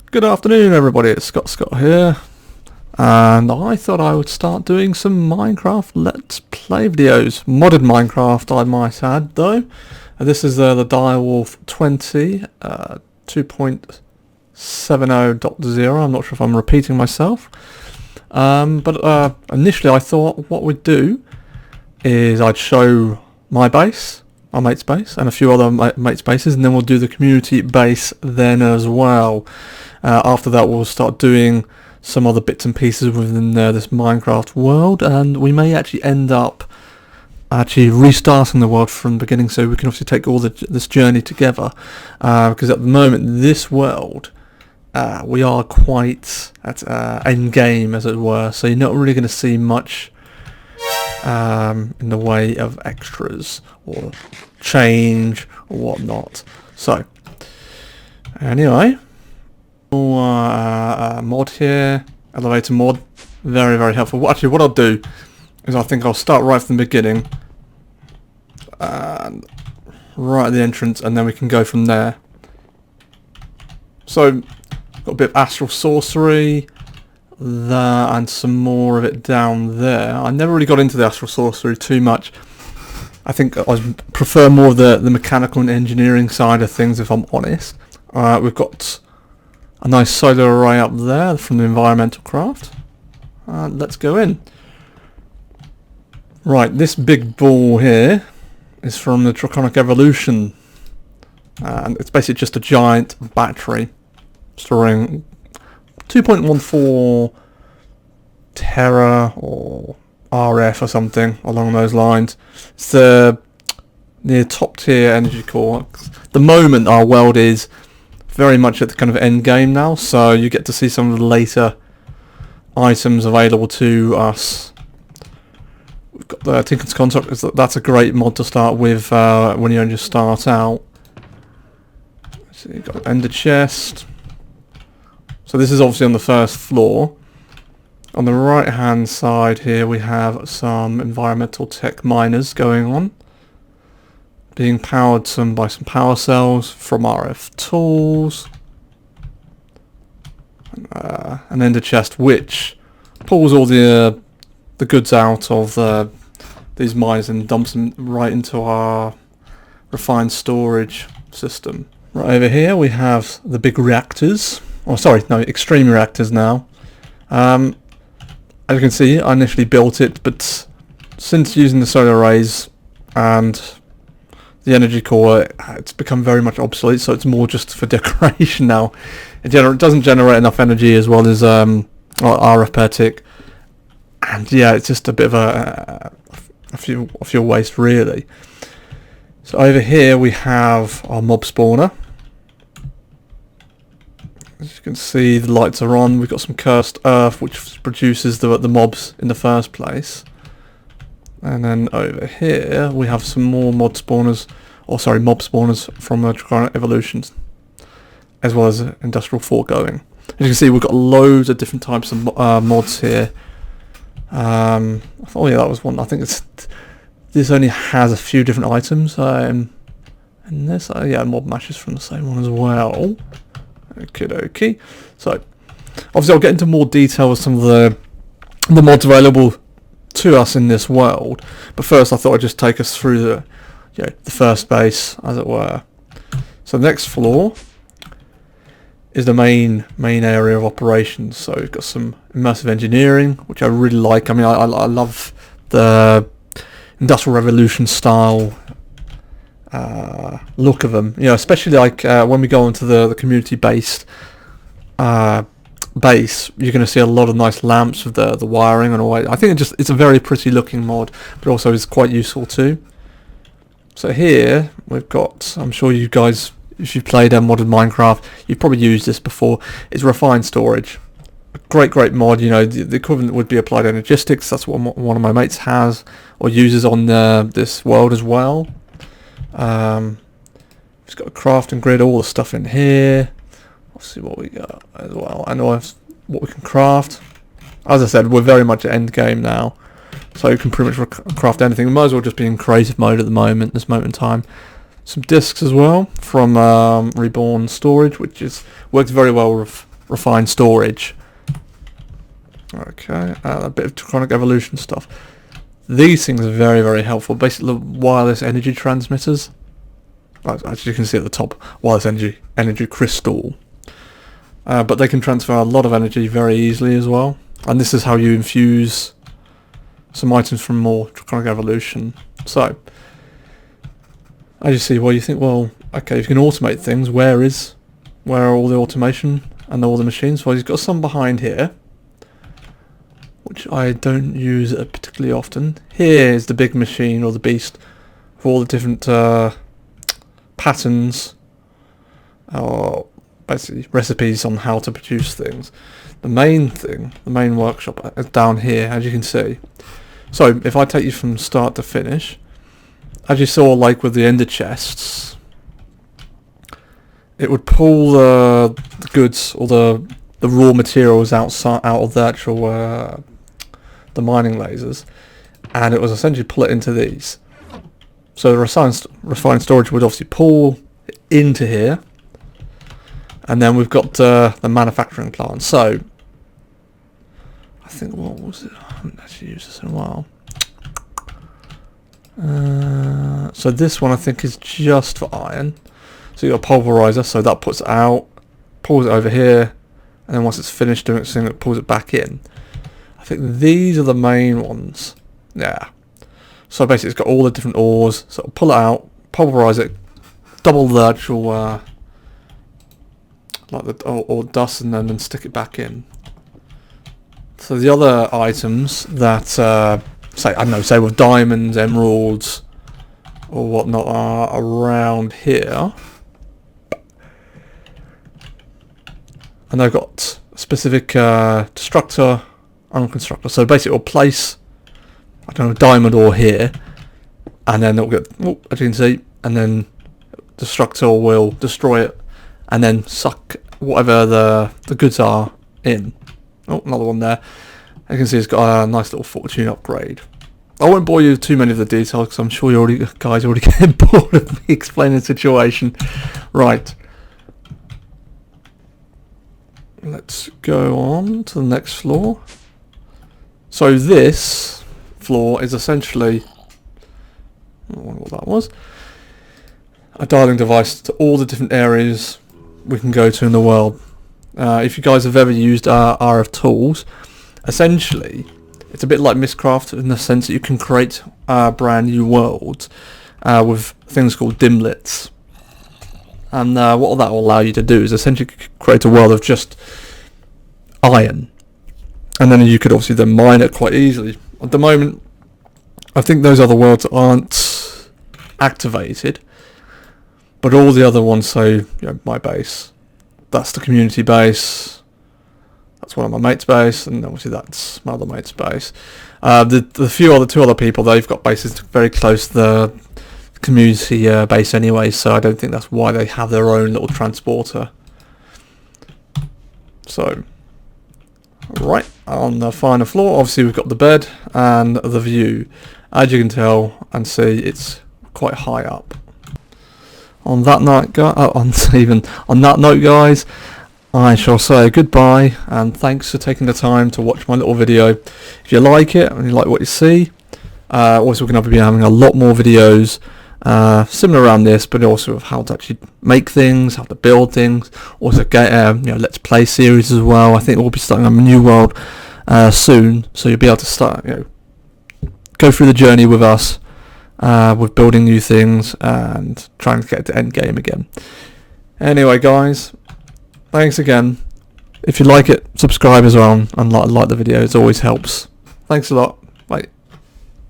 Good afternoon everybody, it's Scott here, and I thought I would start doing some Minecraft Let's Play videos. Modded Minecraft, I might add, though. This is the DireWolf20 2.70.0, I'm not sure if I'm repeating myself. But initially I thought what we'd do is I'd show my base, our mate's base, and a few other mate's bases, and then we'll do the community base then as well. After that we'll start doing some other bits and pieces within this Minecraft world, and we may actually end up restarting the world from the beginning, so we can obviously take all this journey together, because at the moment this world we are quite at end game, as it were, so you're not really going to see much in the way of extras or change or whatnot. So anyway, mod here, elevator mod, very helpful. Actually, what I'll do is I think I'll start right from the beginning, right at the entrance, and then we can go from there. So got a bit of astral sorcery there, and some more of it down there. I never really got into the astral sorcery too much. I think I prefer more of the mechanical and engineering side of things, if I'm honest. We've got a nice solar array up there from the environmental craft. Let's go in. Right, this big ball here is from the Draconic Evolution, and it's basically just a giant battery storing 2.14 Tera or RF or something along those lines. It's the top tier energy core. At the moment our world is very much at the kind of end game now, so you get to see some of the later items available to us. We've got the Tinker's Construct. That's a great mod to start with when you just start out. So you've got Ender Chest. So this is obviously on the first floor. On the right hand side here we have some environmental tech miners going on, being powered by some power cells from RF tools. An ender chest which pulls all the goods out of these mines and dumps them right into our refined storage system. Right over here we have the big reactors. Oh, sorry, no, extreme reactors now. As you can see, I initially built it, but since using the solar arrays and the energy core, it's become very much obsolete, so it's more just for decoration now. It doesn't generate enough energy as well as RF per tick, and yeah, it's just a bit of a fuel waste, really. So over here we have our mob spawner. As you can see, the lights are on. We've got some cursed earth which produces the mobs in the first place. And then over here we have some more mob spawners from Draconic Evolutions, as well as Industrial 4 going. As you can see, we've got loads of different types of mods here. Oh yeah, that was one. I think this only has a few different items. And this, yeah, mob mashes from the same one as well. Okie. So obviously I'll get into more detail with some of the mods available to us in this world, but first I thought I'd just take us through the first base, as it were. So the next floor is the main area of operations. So we've got some immersive engineering, which I really like. I mean, I love the Industrial Revolution style look of them, especially like when we go into the community based base, you're going to see a lot of nice lamps with the wiring and all that. I think it's a very pretty looking mod, but also is quite useful too. So here we've got, I'm sure you guys, if you've played modded Minecraft, you've probably used this before. It's refined storage. A great mod. The equivalent would be applied energistics. That's what one of my mates has or uses on this world as well. It's got a crafting grid, all the stuff in here. Let's see what we got as well, and what we can craft. As I said, we're very much at end game now, so you can pretty much craft anything. We might as well just be in creative mode at the moment, this moment in time. Some discs as well from Reborn Storage, which works very well with refined storage. Okay, a bit of chronic evolution stuff. These things are very, very helpful. Basically, wireless energy transmitters. As you can see at the top, wireless energy crystal. But they can transfer a lot of energy very easily as well. And this is how you infuse some items from more chronic evolution. So, as you see, well, you think, well, okay, if you can automate things, where are all the automation and all the machines? Well, you've got some behind here, which I don't use particularly often. Here is the big machine or the beast for all the different patterns or basically recipes on how to produce things. The main workshop is down here, as you can see. So if I take you from start to finish, as you saw, like with the ender chests, it would pull the goods or the raw materials out of the actual the mining lasers, and it was essentially pull it into these. So the refined storage would obviously pull into here, and then we've got the manufacturing plant. So I think, what was it? I haven't actually used this in a while. So this one I think is just for iron. So you've got a pulverizer, so that puts it out, pulls it over here, and then once it's finished doing its thing, it pulls it back in. I think these are the main ones. Yeah. So basically it's got all the different ores, so it'll pull it out, pulverize it, double the actual like the ore dust, and then stick it back in. So the other items that say with diamonds, emeralds, or whatnot are around here, and they've got a specific destructor and constructor. So basically it'll place, I don't know, diamond ore here, and then it'll get, as you can see, and then destructor will destroy it and then suck whatever the goods are in. Oh, another one there. As you can see, it's got a nice little fortune upgrade. I won't bore you with too many of the details because I'm sure you guys are already getting bored of me explaining the situation. Right. Let's go on to the next floor. So this floor is essentially, I wonder what that was, a dialing device to all the different areas we can go to in the world. If you guys have ever used RF tools, essentially it's a bit like Mistcraft in the sense that you can create brand new worlds with things called dimlets. And what that will allow you to do is essentially create a world of just iron. And then you could obviously then mine it quite easily. At the moment, I think those other worlds aren't activated, but all the other ones, so you know, my base, that's the community base, that's one of my mates' base, and obviously that's my other mate's base. The two other people, they've got bases very close to the community base anyway, so I don't think that's why they have their own little transporter. So, right, on the final floor, obviously we've got the bed and the view. As you can tell and see, it's quite high up. On that note, guys, I shall say goodbye and thanks for taking the time to watch my little video. If you like it and you like what you see, also we're going to be having a lot more videos similar around this, but also of how to actually make things, how to build things. Also get let's play series as well. I think we'll be starting a new world soon, so you'll be able to start, go through the journey with us, with building new things and trying to get to end game again. Anyway, guys, thanks again. If you like it, subscribe as well and like the video. It always helps. Thanks a lot.